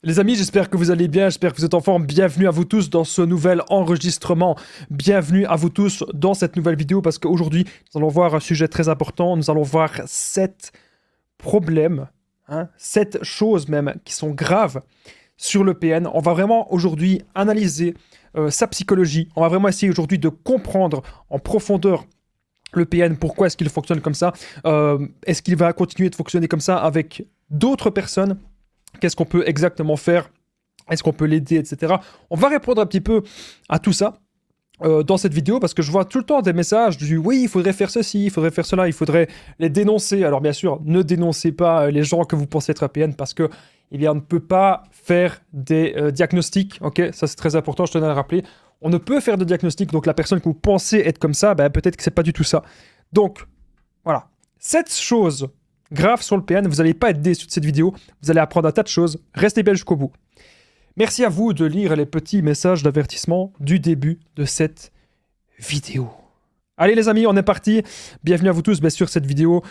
Les amis, j'espère que vous allez bien, j'espère que vous êtes en forme. Bienvenue à vous tous dans ce nouvel enregistrement. Bienvenue à vous tous dans cette nouvelle vidéo parce qu'aujourd'hui, nous allons voir un sujet très important. Nous allons voir 7 problèmes, 7 choses même qui sont graves sur le PN. On va vraiment aujourd'hui analyser sa psychologie. On va vraiment essayer aujourd'hui de comprendre en profondeur le PN, pourquoi est-ce qu'il fonctionne comme ça. Est-ce qu'il va continuer de fonctionner comme ça avec d'autres personnes? Qu'est-ce qu'on peut exactement faire? Est-ce qu'on peut l'aider, etc. On va répondre un petit peu à tout ça dans cette vidéo parce que je vois tout le temps des messages du oui, il faudrait faire ceci, il faudrait faire cela, il faudrait les dénoncer. Alors bien sûr, ne dénoncez pas les gens que vous pensez être APN parce que eh bien, on ne peut pas faire des diagnostics. Ok, ça c'est très important, je tenais à le rappeler. On ne peut faire de diagnostic, donc la personne que vous pensez être comme ça, ben, peut-être que c'est pas du tout ça. Donc voilà, cette chose grave sur le PN, vous n'allez pas être déçu de cette vidéo, vous allez apprendre un tas de choses, restez bien jusqu'au bout. Merci à vous de lire les petits messages d'avertissement du début de cette vidéo. Allez les amis, on est parti. Bienvenue à vous tous. Bien sûr, cette vidéo,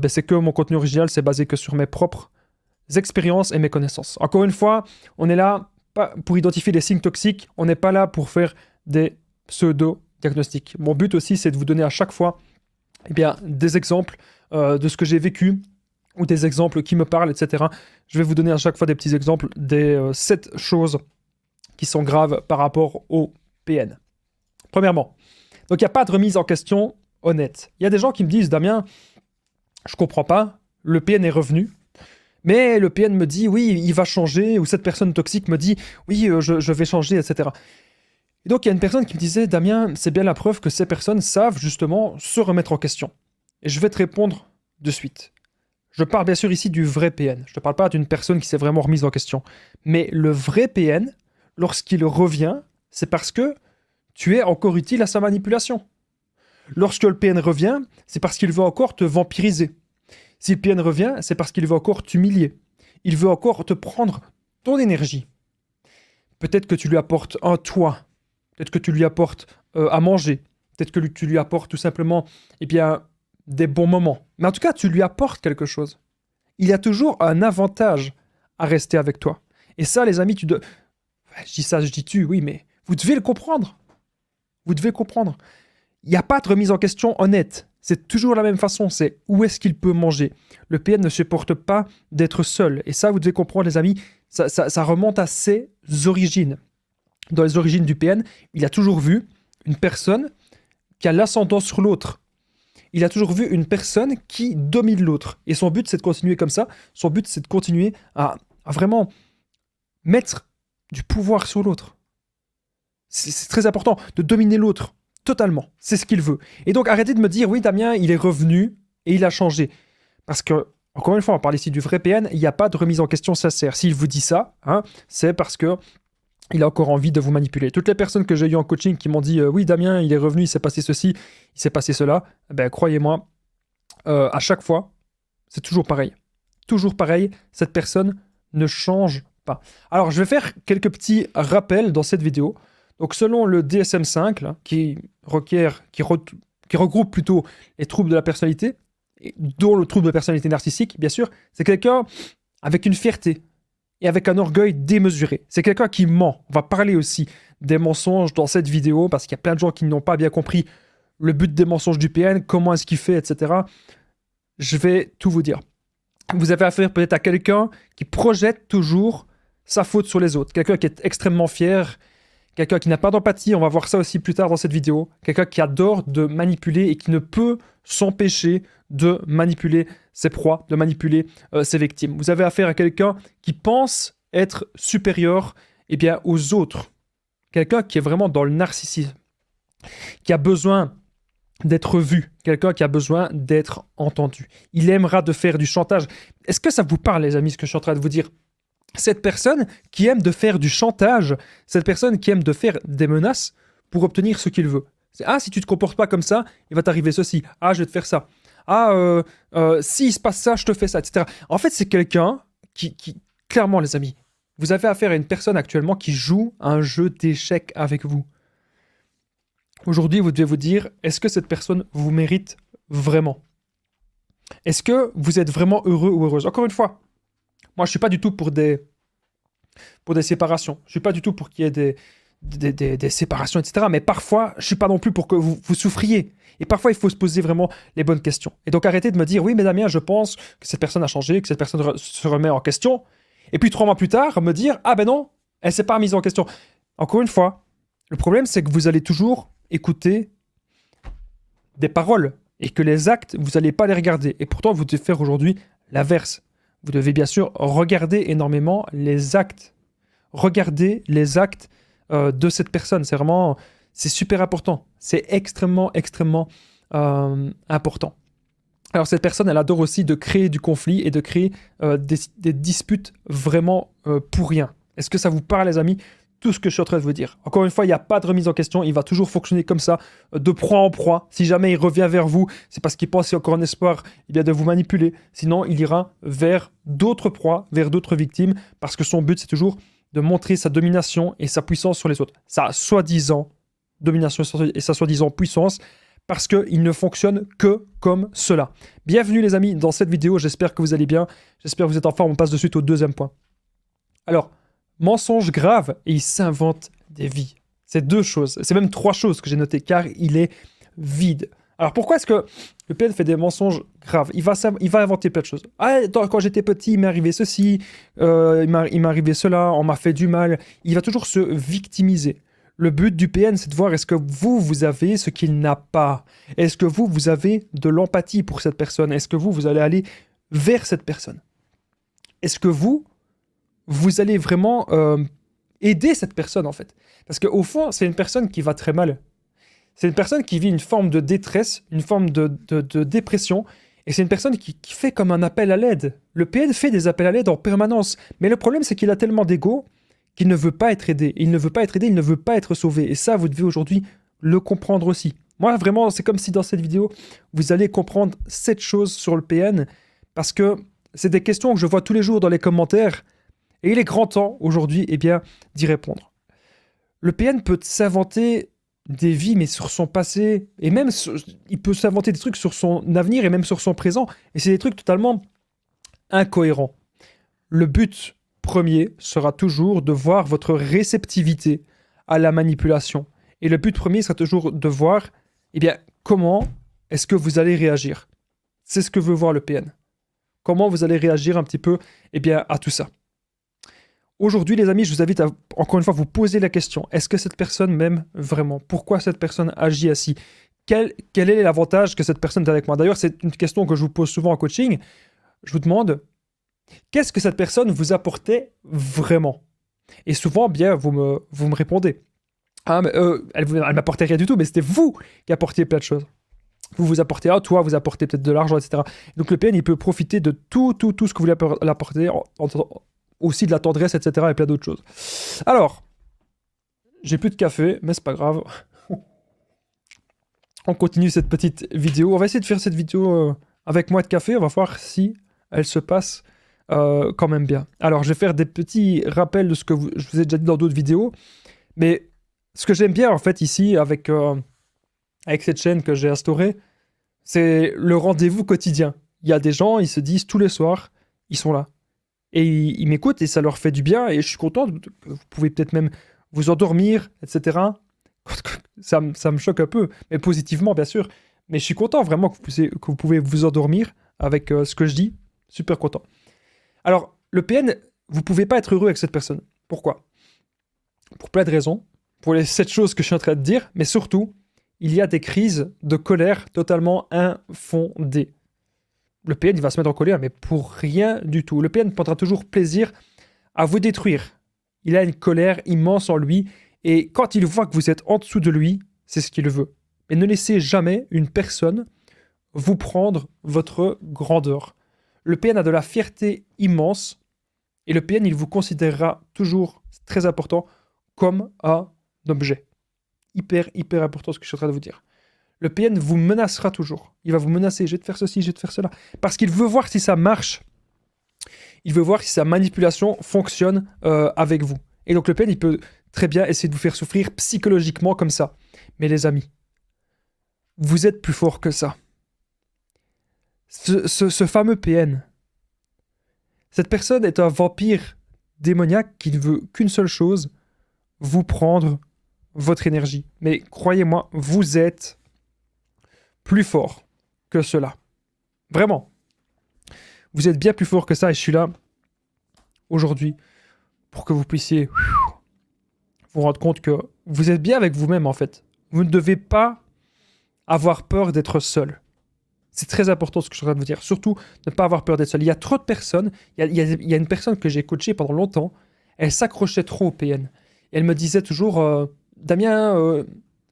c'est que mon contenu original, c'est basé que sur mes propres expériences et mes connaissances. Encore une fois, on est là pas pour identifier des signes toxiques, on n'est pas là pour faire des pseudo-diagnostics. Mon but aussi, c'est de vous donner à chaque fois des exemples de ce que j'ai vécu, ou des exemples qui me parlent, etc. Je vais vous donner à chaque fois des petits exemples des 7 choses qui sont graves par rapport au PN. Premièrement, donc il n'y a pas de remise en question honnête. Il y a des gens qui me disent, Damien, je comprends pas, le PN est revenu, mais le PN me dit, oui, il va changer, ou cette personne toxique me dit, oui, je vais changer, etc. Et donc il y a une personne qui me disait, Damien, c'est bien la preuve que ces personnes savent justement se remettre en question. Et je vais te répondre de suite. Je parle bien sûr ici du vrai PN. Je ne te parle pas d'une personne qui s'est vraiment remise en question. Mais le vrai PN, lorsqu'il revient, c'est parce que tu es encore utile à sa manipulation. Lorsque le PN revient, c'est parce qu'il veut encore te vampiriser. Si le PN revient, c'est parce qu'il veut encore t'humilier. Il veut encore te prendre ton énergie. Peut-être que tu lui apportes un toit. Peut-être que tu lui apportes à manger. Peut-être que tu lui apportes tout simplement, des bons moments. Mais en tout cas, tu lui apportes quelque chose. Il y a toujours un avantage à rester avec toi. Et ça, les amis, je dis ça, je dis tu, oui, mais vous devez le comprendre. Vous devez comprendre. Il n'y a pas de remise en question honnête. C'est toujours la même façon, c'est où est-ce qu'il peut manger. Le PN ne supporte pas d'être seul. Et ça, vous devez comprendre, les amis, ça remonte à ses origines. Dans les origines du PN, il a toujours vu une personne qui a l'ascendant sur l'autre. Il a toujours vu une personne qui domine l'autre. Et son but, c'est de continuer comme ça. Son but, c'est de continuer à vraiment mettre du pouvoir sur l'autre. C'est très important de dominer l'autre totalement. C'est ce qu'il veut. Et donc, arrêtez de me dire, oui, Damien, il est revenu et il a changé. Parce que, encore une fois, on parle ici du vrai PN, il n'y a pas de remise en question sincère. S'il vous dit ça, c'est parce que il a encore envie de vous manipuler. Toutes les personnes que j'ai eues en coaching qui m'ont dit oui, Damien, il est revenu, il s'est passé ceci, il s'est passé cela, croyez-moi, à chaque fois, c'est toujours pareil. Toujours pareil, cette personne ne change pas. Alors, je vais faire quelques petits rappels dans cette vidéo. Donc, selon le DSM-5, là, qui regroupe plutôt les troubles de la personnalité, dont le trouble de la personnalité narcissique, bien sûr, c'est quelqu'un avec une fierté, et avec un orgueil démesuré. C'est quelqu'un qui ment. On va parler aussi des mensonges dans cette vidéo, parce qu'il y a plein de gens qui n'ont pas bien compris le but des mensonges du PN, comment est-ce qu'il fait, etc. Je vais tout vous dire. Vous avez affaire peut-être à quelqu'un qui projette toujours sa faute sur les autres. Quelqu'un qui est extrêmement fier, quelqu'un qui n'a pas d'empathie, on va voir ça aussi plus tard dans cette vidéo. Quelqu'un qui adore de manipuler et qui ne peut s'empêcher de manipuler ses proies, de manipuler ses victimes. Vous avez affaire à quelqu'un qui pense être supérieur aux autres. Quelqu'un qui est vraiment dans le narcissisme, qui a besoin d'être vu, quelqu'un qui a besoin d'être entendu. Il aimera de faire du chantage. Est-ce que ça vous parle, les amis, ce que je suis en train de vous dire? Cette personne qui aime de faire du chantage, cette personne qui aime de faire des menaces pour obtenir ce qu'il veut. Si tu te comportes pas comme ça, il va t'arriver ceci. Je vais te faire ça. Si il se passe ça, je te fais ça, etc. En fait, c'est quelqu'un qui, clairement, les amis, vous avez affaire à une personne actuellement qui joue un jeu d'échecs avec vous. Aujourd'hui, vous devez vous dire, est-ce que cette personne vous mérite vraiment? Est-ce que vous êtes vraiment heureux ou heureuse? Encore une fois, moi, je ne suis pas du tout pour des pour des séparations. Je suis pas du tout pour qu'il y ait des séparations, etc. Mais parfois, je suis pas non plus pour que vous souffriez. Et parfois, il faut se poser vraiment les bonnes questions. Et donc, arrêtez de me dire, oui, mais Damien, je pense que cette personne a changé, que cette personne se remet en question. Et puis, 3 mois plus tard, me dire, ah ben non, elle s'est pas remise en question. Encore une fois, le problème, c'est que vous allez toujours écouter des paroles et que les actes, vous n'allez pas les regarder. Et pourtant, vous devez faire aujourd'hui l'inverse. Vous devez bien sûr regarder énormément les actes. Regardez les actes de cette personne. C'est super important. C'est extrêmement, extrêmement important. Alors cette personne, elle adore aussi de créer du conflit et de créer des disputes vraiment pour rien. Est-ce que ça vous parle, les amis? Tout ce que je suis en train de vous dire. Encore une fois, il n'y a pas de remise en question. Il va toujours fonctionner comme ça, de proie en proie. Si jamais il revient vers vous, c'est parce qu'il pense qu'il y a encore un espoir de vous manipuler. Sinon, il ira vers d'autres proies, vers d'autres victimes, parce que son but, c'est toujours de montrer sa domination et sa puissance sur les autres. Sa soi-disant domination et sa soi-disant puissance, parce qu'il ne fonctionne que comme cela. Bienvenue les amis dans cette vidéo, j'espère que vous allez bien, j'espère que vous êtes en forme, on passe de suite au deuxième point. Alors, mensonge grave et il s'invente des vies. C'est 2 choses, c'est même 3 choses que j'ai notées, car il est vide. Alors pourquoi est-ce que le PN fait des mensonges graves? Il va inventer plein de choses. Ah, quand j'étais petit, il m'est arrivé ceci, il m'est arrivé cela, on m'a fait du mal. Il va toujours se victimiser. Le but du PN, c'est de voir est-ce que vous avez ce qu'il n'a pas. Est-ce que vous avez de l'empathie pour cette personne? Est-ce que vous allez aller vers cette personne? Est-ce que vous allez vraiment aider cette personne, en fait? Parce qu'au fond, c'est une personne qui va très mal. C'est une personne qui vit une forme de détresse, une forme de dépression, et c'est une personne qui fait comme un appel à l'aide. Le PN fait des appels à l'aide en permanence, mais le problème, c'est qu'il a tellement d'ego qu'il ne veut pas être aidé. Il ne veut pas être aidé, il ne veut pas être sauvé. Et ça, vous devez aujourd'hui le comprendre aussi. Moi, vraiment, c'est comme si dans cette vidéo, vous allez comprendre 7 choses sur le PN, parce que c'est des questions que je vois tous les jours dans les commentaires, et il est grand temps, aujourd'hui, d'y répondre. Le PN peut s'inventer des vies, mais sur son passé, et même, il peut s'inventer des trucs sur son avenir, et même sur son présent, et c'est des trucs totalement incohérents. Le but premier sera toujours de voir votre réceptivité à la manipulation. Et le but premier sera toujours de voir, comment est-ce que vous allez réagir. C'est ce que veut voir le PN. Comment vous allez réagir un petit peu, à tout ça. Aujourd'hui, les amis, je vous invite à, encore une fois, vous poser la question. Est-ce que cette personne m'aime vraiment? Pourquoi cette personne agit ainsi? Quel est l'avantage que cette personne a avec moi? D'ailleurs, c'est une question que je vous pose souvent en coaching. Je vous demande, qu'est-ce que cette personne vous apportait vraiment? Et souvent, vous me répondez. Ah, mais, elle m'apportait rien du tout, mais c'était vous qui apportiez plein de choses. Vous apportez, toi, vous apportez peut-être de l'argent, etc. Donc le PN, il peut profiter de tout ce que vous lui apportez, aussi de la tendresse, etc. et plein d'autres choses. Alors, j'ai plus de café, mais c'est pas grave. On continue cette petite vidéo. On va essayer de faire cette vidéo avec moins de café. On va voir si elle se passe quand même bien. Alors, je vais faire des petits rappels de ce que je vous ai déjà dit dans d'autres vidéos. Mais ce que j'aime bien, en fait, ici, avec cette chaîne que j'ai instaurée, c'est le rendez-vous quotidien. Il y a des gens, ils se disent tous les soirs, ils sont là. Et ils m'écoutent et ça leur fait du bien. Et je suis content. Vous pouvez peut-être même vous endormir, etc. Ça me choque un peu, mais positivement, bien sûr. Mais je suis content vraiment que vous pouvez vous endormir avec ce que je dis. Super content. Alors, le PN, vous pouvez pas être heureux avec cette personne. Pourquoi? Pour plein de raisons. Pour les 7 choses que je suis en train de dire, mais surtout, il y a des crises de colère totalement infondées. Le PN, il va se mettre en colère, mais pour rien du tout. Le PN prendra toujours plaisir à vous détruire. Il a une colère immense en lui, et quand il voit que vous êtes en dessous de lui, c'est ce qu'il veut. Mais ne laissez jamais une personne vous prendre votre grandeur. Le PN a de la fierté immense, et le PN, il vous considérera toujours, c'est très important, comme un objet. Hyper, hyper important ce que je suis en train de vous dire. Le PN vous menacera toujours. Il va vous menacer, je vais te faire ceci, je vais te faire cela. Parce qu'il veut voir si ça marche. Il veut voir si sa manipulation fonctionne avec vous. Et donc le PN, il peut très bien essayer de vous faire souffrir psychologiquement comme ça. Mais les amis, vous êtes plus fort que ça. Ce fameux PN, cette personne est un vampire démoniaque qui ne veut qu'une seule chose, vous prendre votre énergie. Mais croyez-moi, vous êtes plus fort que cela. Vraiment. Vous êtes bien plus fort que ça et je suis là aujourd'hui pour que vous puissiez vous rendre compte que vous êtes bien avec vous-même en fait. Vous ne devez pas avoir peur d'être seul. C'est très important ce que je suis en train de vous dire. Surtout, ne pas avoir peur d'être seul. Il y a trop de personnes. Il y a une personne que j'ai coachée pendant longtemps. Elle s'accrochait trop au PN. Et elle me disait toujours Damien,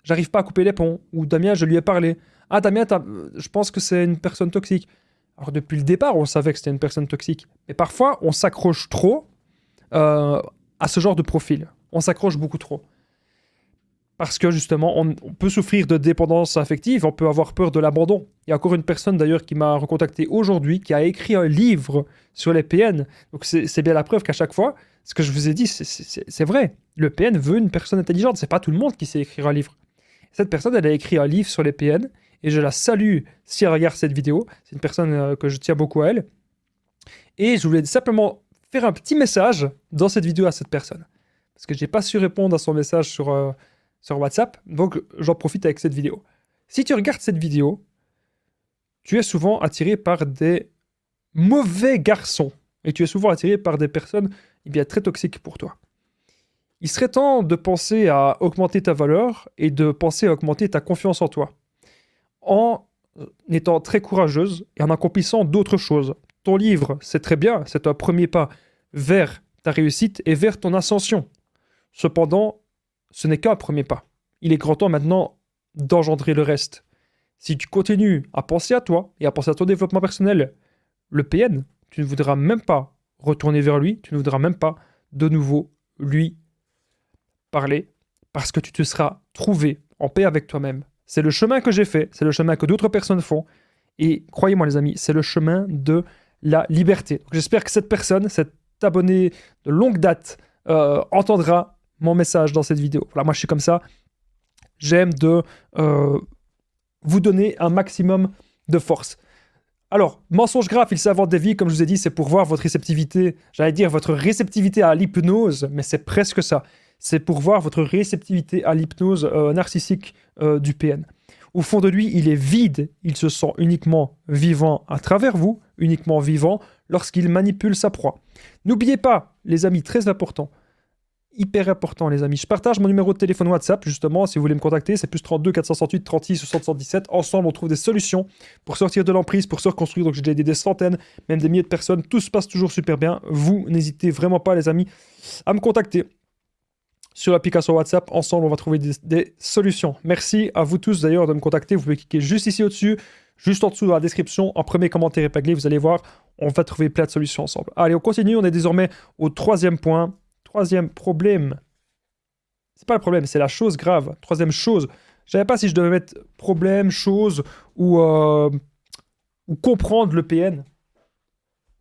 j'arrive pas à couper les ponts. Ou Damien, je lui ai parlé. Ah, Damien, je pense que c'est une personne toxique. Alors, depuis le départ, on savait que c'était une personne toxique. Mais parfois, on s'accroche trop à ce genre de profil. On s'accroche beaucoup trop. Parce que justement, on peut souffrir de dépendance affective, on peut avoir peur de l'abandon. Il y a encore une personne d'ailleurs qui m'a recontacté aujourd'hui, qui a écrit un livre sur les PN. Donc c'est bien la preuve qu'à chaque fois, ce que je vous ai dit, c'est vrai. Le PN veut une personne intelligente, c'est pas tout le monde qui sait écrire un livre. Cette personne, elle a écrit un livre sur les PN, et je la salue si elle regarde cette vidéo. C'est une personne que je tiens beaucoup à elle. Et je voulais simplement faire un petit message dans cette vidéo à cette personne. Parce que j'ai pas su répondre à son message sur WhatsApp, donc j'en profite avec cette vidéo. Si tu regardes cette vidéo, tu es souvent attiré par des mauvais garçons, et tu es souvent attiré par des personnes très toxiques pour toi. Il serait temps de penser à augmenter ta valeur et de penser à augmenter ta confiance en toi, en étant très courageuse et en accomplissant d'autres choses. Ton livre, c'est très bien, c'est un premier pas vers ta réussite et vers ton ascension. Cependant, ce n'est qu'un premier pas. Il est grand temps maintenant d'engendrer le reste. Si tu continues à penser à toi et à penser à ton développement personnel, le PN, tu ne voudras même pas retourner vers lui, tu ne voudras même pas de nouveau lui parler, parce que tu te seras trouvé en paix avec toi-même. C'est le chemin que j'ai fait, c'est le chemin que d'autres personnes font, et croyez-moi les amis, c'est le chemin de la liberté. Donc, j'espère que cette personne, cet abonné de longue date, entendra mon message dans cette vidéo. Voilà, moi je suis comme ça. J'aime de vous donner un maximum de force. Alors, mensonge grave, il s'invente des vies, comme je vous ai dit, c'est pour voir votre réceptivité, j'allais dire votre réceptivité à l'hypnose, mais c'est presque ça. C'est pour voir votre réceptivité à l'hypnose narcissique du PN. Au fond de lui, il est vide, il se sent uniquement vivant à travers vous, uniquement vivant lorsqu'il manipule sa proie. N'oubliez pas, les amis, très important, hyper important les amis, je partage mon numéro de téléphone WhatsApp justement, si vous voulez me contacter, c'est plus 32 468 36 77. Ensemble on trouve des solutions pour sortir de l'emprise, pour se reconstruire. Donc j'ai déjà aidé des centaines, même des milliers de personnes, tout se passe toujours super bien. Vous n'hésitez vraiment pas les amis à me contacter sur l'application WhatsApp. Ensemble on va trouver des solutions. Merci à vous tous d'ailleurs de me contacter. Vous pouvez cliquer juste ici au-dessus, juste en dessous dans la description, en premier commentaire épinglé, vous allez voir, on va trouver plein de solutions ensemble. Allez, on continue, on est désormais au troisième point. Troisième problème, c'est pas le problème, c'est la chose grave. Troisième chose, je savais pas si je devais mettre problème, chose ou comprendre le PN.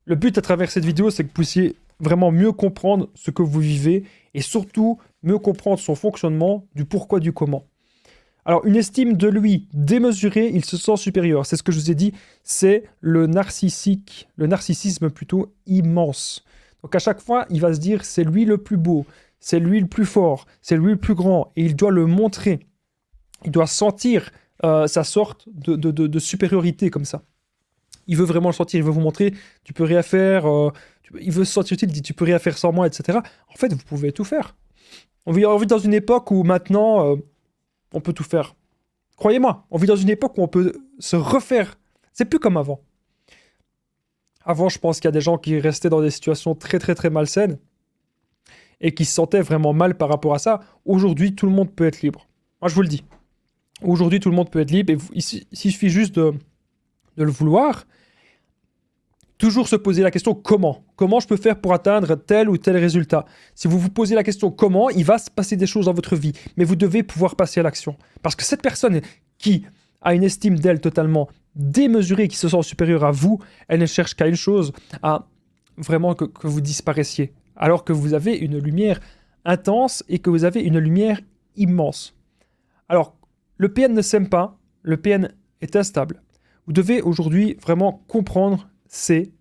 Le but à travers cette vidéo, c'est que vous puissiez vraiment mieux comprendre ce que vous vivez et surtout mieux comprendre son fonctionnement, du pourquoi, du comment. Alors, une estime de lui démesurée, il se sent supérieur. C'est ce que je vous ai dit, c'est le narcissisme plutôt immense. Donc à chaque fois, il va se dire c'est lui le plus beau, c'est lui le plus fort, c'est lui le plus grand, et il doit le montrer. Il doit sentir sa sorte de supériorité comme ça. Il veut vraiment le sentir, il veut vous montrer, tu peux rien faire, il veut se sentir utile, il dit tu peux rien faire sans moi, etc. En fait, vous pouvez tout faire. On vit dans une époque où maintenant, on peut tout faire. Croyez-moi, on vit dans une époque où on peut se refaire. C'est plus comme avant. Avant, je pense qu'il y a des gens qui restaient dans des situations très très très malsaines et qui se sentaient vraiment mal par rapport à ça. Aujourd'hui, tout le monde peut être libre. Moi, je vous le dis. Aujourd'hui, tout le monde peut être libre et il suffit juste de le vouloir. Toujours se poser la question comment ? Comment je peux faire pour atteindre tel ou tel résultat ? Si vous vous posez la question comment, il va se passer des choses dans votre vie. Mais vous devez pouvoir passer à l'action. Parce que cette personne qui a une estime d'elle totalement démesurée, qui se sent supérieure à vous, elle ne cherche qu'à une chose, à vraiment que vous disparaissiez. Alors que vous avez une lumière intense et que vous avez une lumière immense. Alors, le PN ne s'aime pas, le PN est instable. Vous devez aujourd'hui vraiment comprendre ses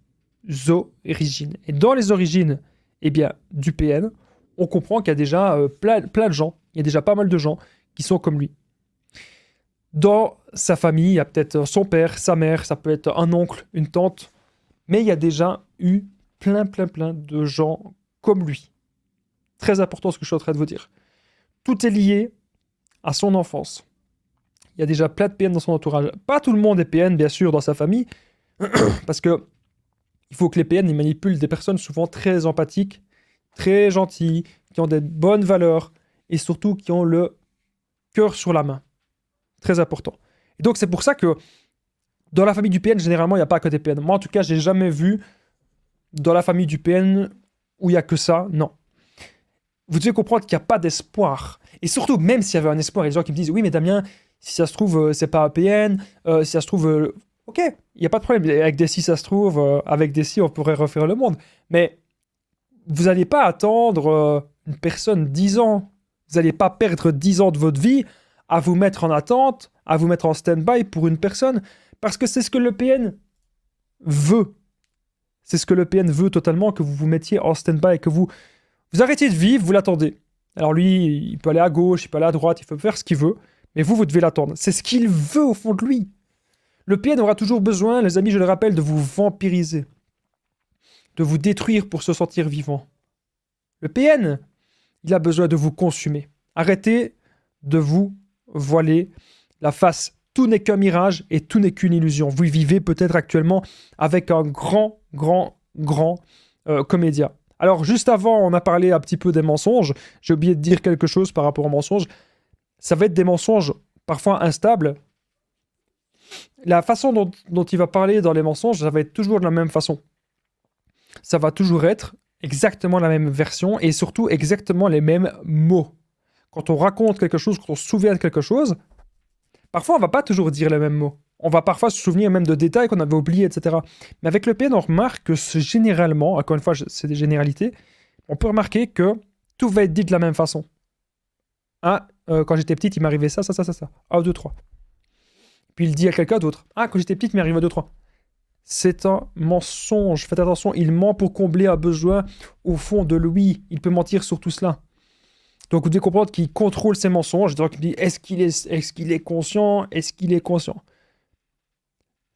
origines. Et dans les origines, eh bien, du PN, on comprend qu'il y a déjà plein de gens, il y a déjà pas mal de gens qui sont comme lui. Dans sa famille, il y a peut-être son père, sa mère, ça peut être un oncle, une tante, mais il y a déjà eu plein de gens comme lui. Très important ce que je suis en train de vous dire. Tout est lié à son enfance. Il y a déjà plein de PN dans son entourage. Pas tout le monde est PN, bien sûr, dans sa famille, parce que il faut que les PN ils manipulent des personnes souvent très empathiques, très gentilles, qui ont des bonnes valeurs, et surtout qui ont le cœur sur la main. Très important. Et donc c'est pour ça que dans la famille du PN, généralement, il n'y a pas que des PN. Moi, en tout cas, j'ai jamais vu dans la famille du PN où il n'y a que ça. Non. Vous devez comprendre qu'il n'y a pas d'espoir. Et surtout, même s'il y avait un espoir, il y a des gens qui me disent « Oui, mais Damien, si ça se trouve, c'est pas un PN. Si ça se trouve, ok, il n'y a pas de problème. Avec des si ça se trouve, avec des si, on pourrait refaire le monde. Mais vous n'allez pas attendre une personne 10 ans. Vous n'allez pas perdre 10 ans de votre vie à vous mettre en attente, à vous mettre en stand-by pour une personne. Parce que c'est ce que le PN veut. C'est ce que le PN veut totalement, que vous vous mettiez en stand-by, que vous arrêtiez de vivre, vous l'attendez. Alors lui, il peut aller à gauche, il peut aller à droite, il peut faire ce qu'il veut, mais vous devez l'attendre. C'est ce qu'il veut au fond de lui. Le PN aura toujours besoin, les amis, je le rappelle, de vous vampiriser, de vous détruire pour se sentir vivant. Le PN, il a besoin de vous consumer. Arrêtez de vous voiler la face. Tout n'est qu'un mirage et tout n'est qu'une illusion. Vous vivez peut-être actuellement avec un grand comédien. Alors, juste avant, on a parlé un petit peu des mensonges. J'ai oublié de dire quelque chose par rapport aux mensonges. Ça va être des mensonges parfois instables. La façon dont il va parler dans les mensonges, ça va être toujours de la même façon. Ça va toujours être exactement la même version et surtout exactement les mêmes mots. Quand on raconte quelque chose, quand on se souvient de quelque chose, parfois on ne va pas toujours dire les mêmes mots. On va parfois se souvenir même de détails qu'on avait oubliés, etc. Mais avec le PN, on remarque que généralement, encore une fois, c'est des généralités, on peut remarquer que tout va être dit de la même façon. Ah, quand j'étais petite, il m'arrivait ça. 1, 2, 3. Puis il dit à quelqu'un d'autre. Ah, quand j'étais petite, il m'arrivait 2, 3. C'est un mensonge. Faites attention, il ment pour combler un besoin au fond de lui. Il peut mentir sur tout cela. Donc vous devez comprendre qu'il contrôle ses mensonges. Donc il dit, est-ce qu'il est conscient? Est-ce qu'il est conscient?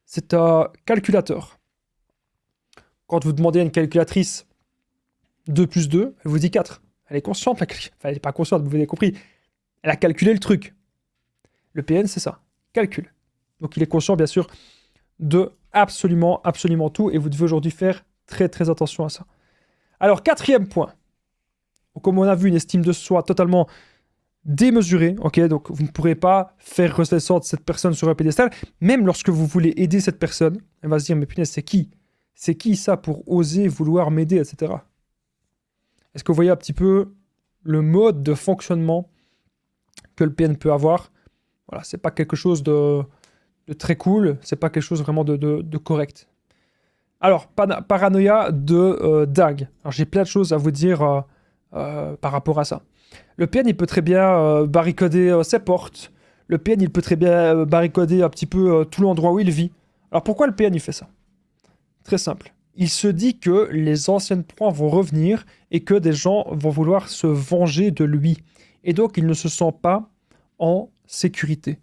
C'est un calculateur. Quand vous demandez à une calculatrice 2 plus 2, elle vous dit 4. Elle est consciente, enfin, elle n'est pas consciente, vous avez compris. Elle a calculé le truc. Le PN, c'est ça. Calcul. Donc il est conscient, bien sûr, de absolument tout. Et vous devez aujourd'hui faire très attention à ça. Alors, 4e point. Comme on a vu, une estime de soi totalement démesurée. Ok, donc vous ne pourrez pas faire redescendre cette personne sur un pédestal. Même lorsque vous voulez aider cette personne, elle va se dire, mais punaise, c'est qui? C'est qui ça pour oser vouloir m'aider, etc. Est-ce que vous voyez un petit peu le mode de fonctionnement que le PN peut avoir? Voilà, c'est pas quelque chose de très cool, c'est pas quelque chose vraiment de correct. Alors, paranoïa de dingue. Alors, j'ai plein de choses à vous dire par rapport à ça. Le PN, il peut très bien barricader ses portes. Le PN, il peut très bien barricader un petit peu tout l'endroit où il vit. Alors, pourquoi le PN, il fait ça? Très simple. Il se dit que les anciennes proies vont revenir et que des gens vont vouloir se venger de lui. Et donc, il ne se sent pas en sécurité.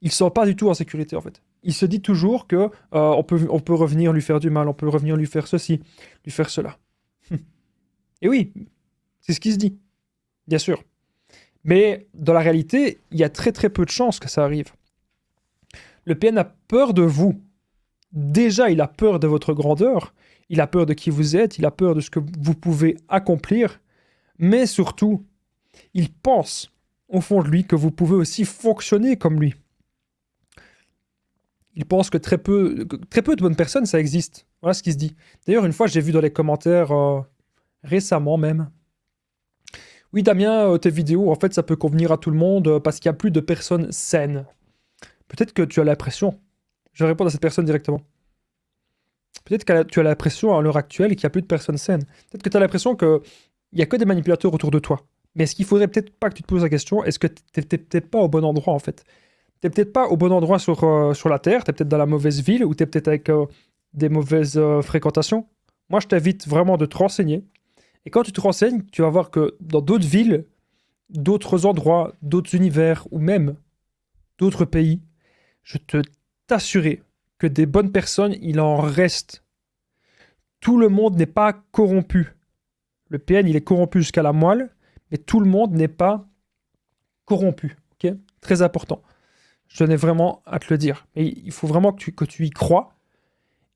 Il ne se sent pas du tout en sécurité, en fait. Il se dit toujours que on peut revenir lui faire du mal, on peut revenir lui faire ceci, lui faire cela. Et oui, c'est ce qu'il se dit, bien sûr. Mais dans la réalité, il y a très peu de chances que ça arrive. Le PN a peur de vous. Déjà, il a peur de votre grandeur, il a peur de qui vous êtes, il a peur de ce que vous pouvez accomplir, mais surtout, il pense au fond de lui que vous pouvez aussi fonctionner comme lui. Il pense que très peu de bonnes personnes, ça existe. Voilà ce qu'il se dit. D'ailleurs, une fois, j'ai vu dans les commentaires, récemment même, oui Damien, tes vidéos, en fait, ça peut convenir à tout le monde parce qu'il n'y a plus de personnes saines. Peut-être que tu as l'impression. Je vais répondre à cette personne directement. Peut-être que tu as l'impression à l'heure actuelle qu'il n'y a plus de personnes saines. Peut-être que tu as l'impression qu'il n'y a que des manipulateurs autour de toi. Mais est-ce qu'il faudrait peut-être pas que tu te poses la question, est-ce que tu n'es peut-être pas au bon endroit en fait? Tu n'es peut-être pas au bon endroit sur la Terre, tu es peut-être dans la mauvaise ville ou tu es peut-être avec des mauvaises fréquentations. Moi, je t'invite vraiment de te renseigner. Et quand tu te renseignes, tu vas voir que dans d'autres villes, d'autres endroits, d'autres univers ou même d'autres pays, je te t'assurer que des bonnes personnes, il en reste. Tout le monde n'est pas corrompu. Le PN, il est corrompu jusqu'à la moelle, mais tout le monde n'est pas corrompu. Ok, très important. Je tenais vraiment à te le dire. Mais il faut vraiment que tu y crois.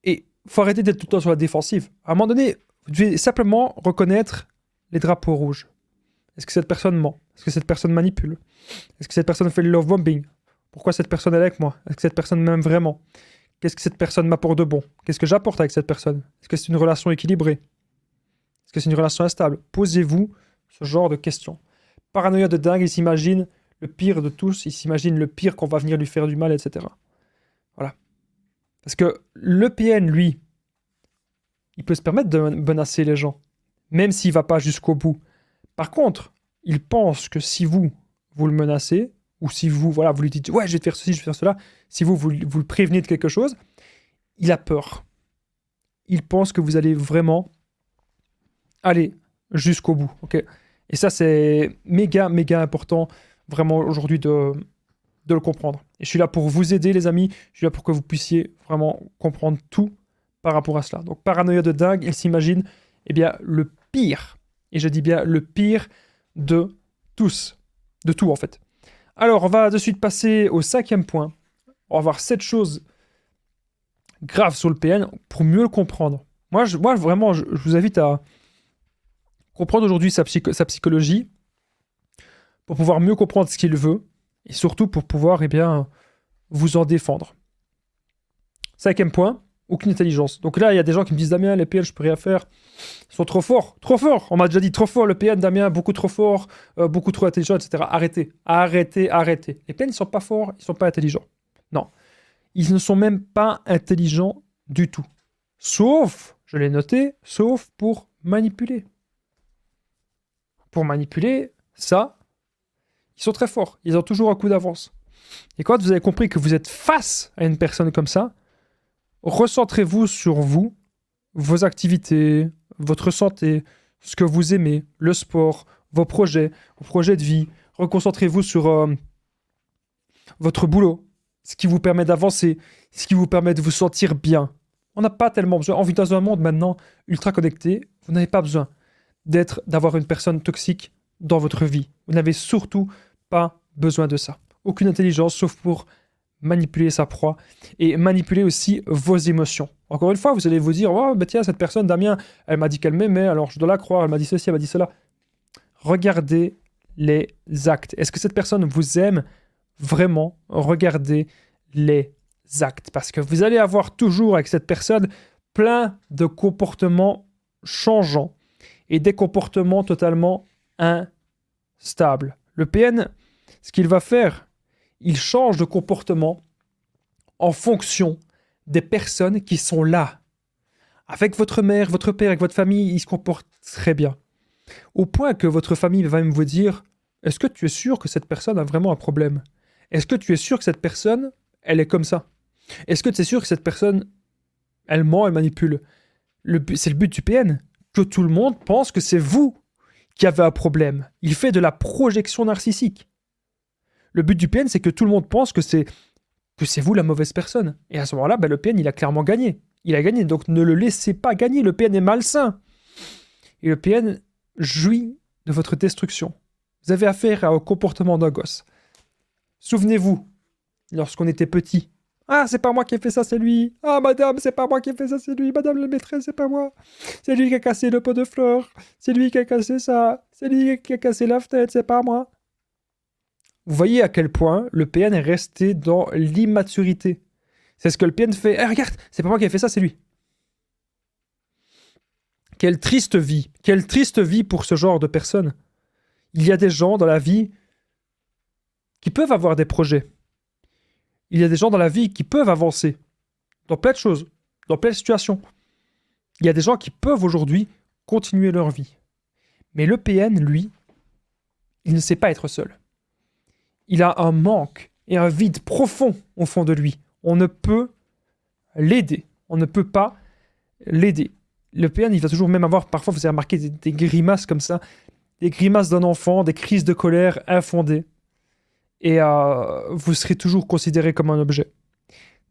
Et il faut arrêter d'être tout le temps sur la défensive. À un moment donné, vous devez simplement reconnaître les drapeaux rouges. Est-ce que cette personne ment? Est-ce que cette personne manipule? Est-ce que cette personne fait le love bombing? Pourquoi cette personne est avec moi? Est-ce que cette personne m'aime vraiment? Qu'est-ce que cette personne m'apporte de bon? Qu'est-ce que j'apporte avec cette personne? Est-ce que c'est une relation équilibrée? Est-ce que c'est une relation instable? Posez-vous ce genre de questions. Paranoïa de dingue, il s'imagine le pire de tous, il s'imagine le pire qu'on va venir lui faire du mal, etc. Voilà. Parce que le PN, lui, il peut se permettre de menacer les gens, même s'il ne va pas jusqu'au bout. Par contre, il pense que si vous le menacez, ou si vous lui dites « Ouais, je vais te faire ceci, je vais te faire cela », si vous le prévenez de quelque chose, il a peur. Il pense que vous allez vraiment aller jusqu'au bout. Okay, et ça, c'est méga, méga important, vraiment, aujourd'hui, de le comprendre. Et je suis là pour vous aider, les amis. Je suis là pour que vous puissiez vraiment comprendre tout par rapport à cela. Donc, paranoïa de dingue, il s'imagine, eh bien, le pire. Et je dis bien le pire de tous. De tout, en fait. Alors, on va de suite passer au 5e point. On va voir 7 choses graves sur le PN pour mieux le comprendre. Moi vraiment, je vous invite à comprendre aujourd'hui sa psychologie pour pouvoir mieux comprendre ce qu'il veut et surtout pour pouvoir, eh bien, vous en défendre. 5e point, aucune intelligence. Donc là, il y a des gens qui me disent « Damien, les PN, je peux rien faire. Ils sont trop forts. Trop forts. On m'a déjà dit trop fort, le PN, Damien, beaucoup trop fort, beaucoup trop intelligent, etc. » Arrêtez. Les PN, ils sont pas forts, ils sont pas intelligents. Non. Ils ne sont même pas intelligents du tout. Sauf, je l'ai noté, sauf pour manipuler. Pour manipuler, ça, ils sont très forts. Ils ont toujours un coup d'avance. Et quand vous avez compris que vous êtes face à une personne comme ça, recentrez-vous sur vous, vos activités, votre santé, ce que vous aimez, le sport, vos projets de vie. Reconcentrez-vous sur votre boulot, ce qui vous permet d'avancer, ce qui vous permet de vous sentir bien. On n'a pas tellement besoin. On vit dans un monde maintenant ultra connecté. Vous n'avez pas besoin d'avoir une personne toxique dans votre vie. Vous n'avez surtout pas besoin de ça. Aucune intelligence, sauf pour manipuler sa proie et manipuler aussi vos émotions. Encore une fois, vous allez vous dire « Oh, bah tiens, cette personne, Damien, elle m'a dit qu'elle m'aimait, alors je dois la croire, elle m'a dit ceci, elle m'a dit cela. » Regardez les actes. Est-ce que cette personne vous aime vraiment? Regardez les actes. Parce que vous allez avoir toujours avec cette personne plein de comportements changeants et des comportements totalement instables. Le PN, ce qu'il va faire, il change de comportement en fonction des personnes qui sont là. Avec votre mère, votre père, avec votre famille, il se comporte très bien. Au point que votre famille va même vous dire « Est-ce que tu es sûr que cette personne a vraiment un problème? Est-ce que tu es sûr que cette personne, elle est comme ça? Est-ce que tu es sûr que cette personne, elle ment, elle manipule ?» C'est le but du PN, que tout le monde pense que c'est vous qui avez un problème. Il fait de la projection narcissique. Le but du PN, c'est que tout le monde pense que c'est vous la mauvaise personne. Et à ce moment-là, le PN, il a clairement gagné. Il a gagné, donc ne le laissez pas gagner. Le PN est malsain. Et le PN jouit de votre destruction. Vous avez affaire au comportement d'un gosse. Souvenez-vous, lorsqu'on était petit. Ah, c'est pas moi qui ai fait ça, c'est lui. Ah, madame, c'est pas moi qui ai fait ça, c'est lui. Madame la maîtresse, c'est pas moi. C'est lui qui a cassé le pot de fleurs. C'est lui qui a cassé ça. C'est lui qui a cassé la fenêtre, c'est pas moi. Vous voyez à quel point le PN est resté dans l'immaturité. C'est ce que le PN fait. Eh, regarde, c'est pas moi qui ai fait ça, c'est lui. Quelle triste vie pour ce genre de personnes. Il y a des gens dans la vie qui peuvent avoir des projets. Il y a des gens dans la vie qui peuvent avancer dans plein de choses, dans plein de situations. Il y a des gens qui peuvent aujourd'hui continuer leur vie. Mais le PN, lui, il ne sait pas être seul. Il a un manque et un vide profond au fond de lui. On ne peut l'aider. On ne peut pas l'aider. Le PN, il va toujours même avoir, parfois vous avez remarqué, des grimaces comme ça, des grimaces d'un enfant, des crises de colère infondées. Et vous serez toujours considéré comme un objet.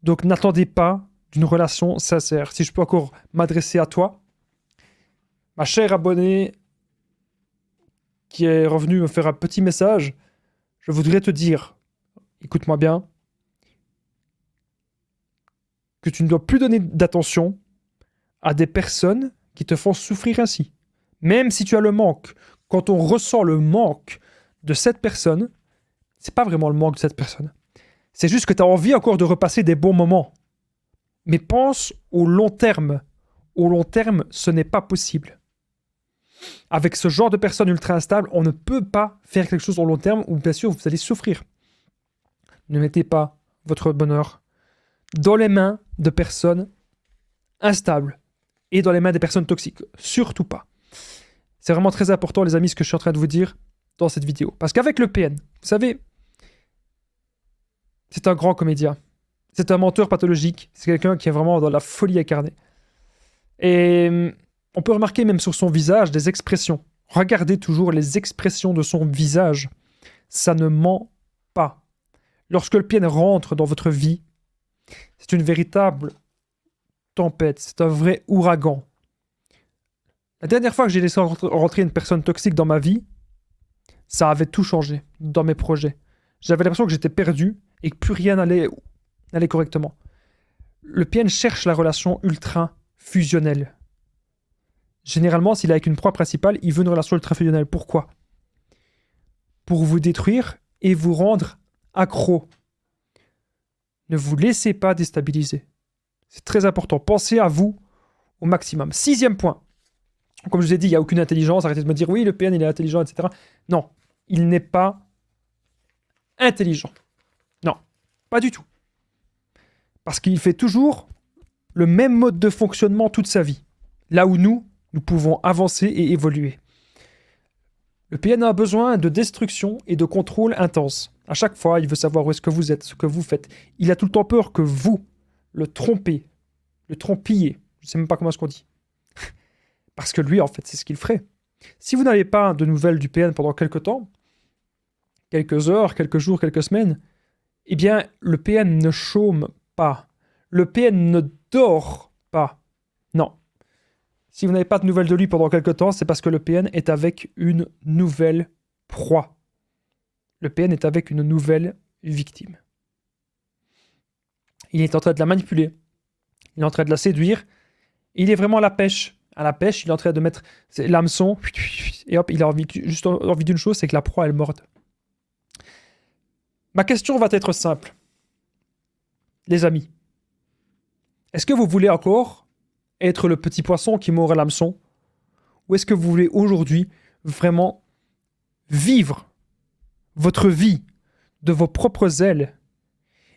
Donc n'attendez pas d'une relation sincère. Si je peux encore m'adresser à toi, ma chère abonnée qui est revenue me faire un petit message, je voudrais te dire, écoute-moi bien, que tu ne dois plus donner d'attention à des personnes qui te font souffrir ainsi. Même si tu as le manque, quand on ressent le manque de cette personne, c'est pas vraiment le manque de cette personne. C'est juste que tu as envie encore de repasser des bons moments. Mais pense au long terme. Au long terme, ce n'est pas possible. Avec ce genre de personnes ultra instables, on ne peut pas faire quelque chose au long terme où bien sûr vous allez souffrir. Ne mettez pas votre bonheur dans les mains de personnes instables et dans les mains des personnes toxiques. Surtout pas. C'est vraiment très important, les amis, ce que je suis en train de vous dire dans cette vidéo. Parce qu'avec le PN, vous savez, c'est un grand comédien. C'est un menteur pathologique. C'est quelqu'un qui est vraiment dans la folie incarnée. Et on peut remarquer même sur son visage des expressions. Regardez toujours les expressions de son visage. Ça ne ment pas. Lorsque le PN rentre dans votre vie, c'est une véritable tempête. C'est un vrai ouragan. La dernière fois que j'ai laissé rentrer une personne toxique dans ma vie, ça avait tout changé dans mes projets. J'avais l'impression que j'étais perdu et que plus rien n'allait correctement. Le PN cherche la relation ultra fusionnelle. Généralement, s'il est avec une proie principale, il veut une relation ultra fusionnelle. Pourquoi ? Pour vous détruire et vous rendre accro. Ne vous laissez pas déstabiliser. C'est très important. Pensez à vous au maximum. 6e point. Comme je vous ai dit, il n'y a aucune intelligence. Arrêtez de me dire, oui, le PN, il est intelligent, etc. Non, il n'est pas intelligent. Non, pas du tout. Parce qu'il fait toujours le même mode de fonctionnement toute sa vie. Là où nous pouvons avancer et évoluer. Le PN a besoin de destruction et de contrôle intense. À chaque fois, il veut savoir où est-ce que vous êtes, ce que vous faites. Il a tout le temps peur que vous le trompez, le trompiez. Je ne sais même pas comment est-ce qu'on dit. Parce que lui, en fait, c'est ce qu'il ferait. Si vous n'avez pas de nouvelles du PN pendant quelques temps, quelques heures, quelques jours, quelques semaines, eh bien, le PN ne chôme pas. Le PN ne dort pas. Non. Si vous n'avez pas de nouvelles de lui pendant quelques temps, c'est parce que le PN est avec une nouvelle proie. Le PN est avec une nouvelle victime. Il est en train de la manipuler. Il est en train de la séduire. Il est vraiment à la pêche. À la pêche, il est en train de mettre l'hameçon. Et hop, il a juste envie d'une chose, c'est que la proie, elle morde. Ma question va être simple. Les amis, est-ce que vous voulez encore être le petit poisson qui mord à l'hameçon? Ou est-ce que vous voulez aujourd'hui vraiment vivre votre vie de vos propres ailes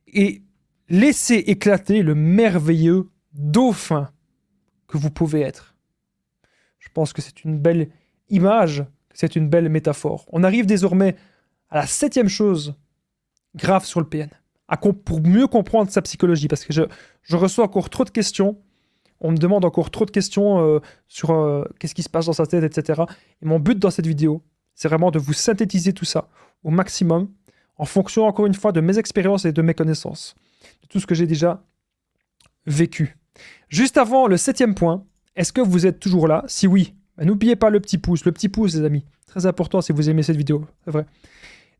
et laisser éclater le merveilleux dauphin que vous pouvez être? Je pense que c'est une belle image, c'est une belle métaphore. On arrive désormais à la 7e chose grave sur le PN, pour mieux comprendre sa psychologie, parce que je reçois encore trop de questions. On me demande encore trop de questions sur qu'est-ce qui se passe dans sa tête, etc. Et mon but dans cette vidéo, c'est vraiment de vous synthétiser tout ça au maximum, en fonction, encore une fois, de mes expériences et de mes connaissances, de tout ce que j'ai déjà vécu. Juste avant le 7e point, est-ce que vous êtes toujours là? Si oui, n'oubliez pas le petit pouce, les amis. Très important si vous aimez cette vidéo, c'est vrai.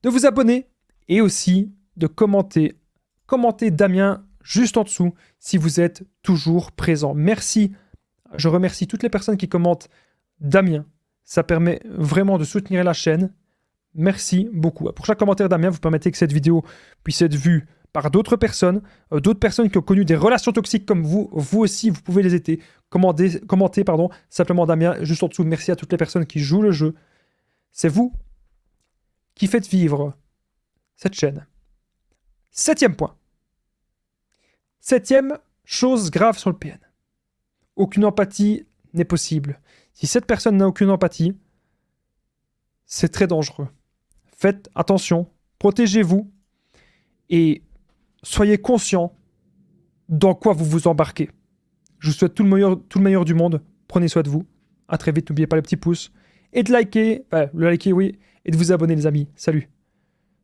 De vous abonner et aussi de commenter. Commentez Damien juste en dessous si vous êtes toujours présent. Merci. Je remercie toutes les personnes qui commentent Damien. Ça permet vraiment de soutenir la chaîne. Merci beaucoup. Pour chaque commentaire Damien, vous permettez que cette vidéo puisse être vue par d'autres personnes qui ont connu des relations toxiques comme vous. Vous aussi, vous pouvez les aider. Commentez, simplement Damien juste en dessous. Merci à toutes les personnes qui jouent le jeu. C'est vous qui faites vivre cette chaîne. 7e point. 7e chose grave sur le PN. Aucune empathie n'est possible. Si cette personne n'a aucune empathie, c'est très dangereux. Faites attention, protégez-vous et soyez conscient dans quoi vous vous embarquez. Je vous souhaite tout le meilleur du monde. Prenez soin de vous. À très vite. N'oubliez pas le petit pouce. Et de liker. Enfin, le liker, oui. Et de vous abonner, les amis. Salut.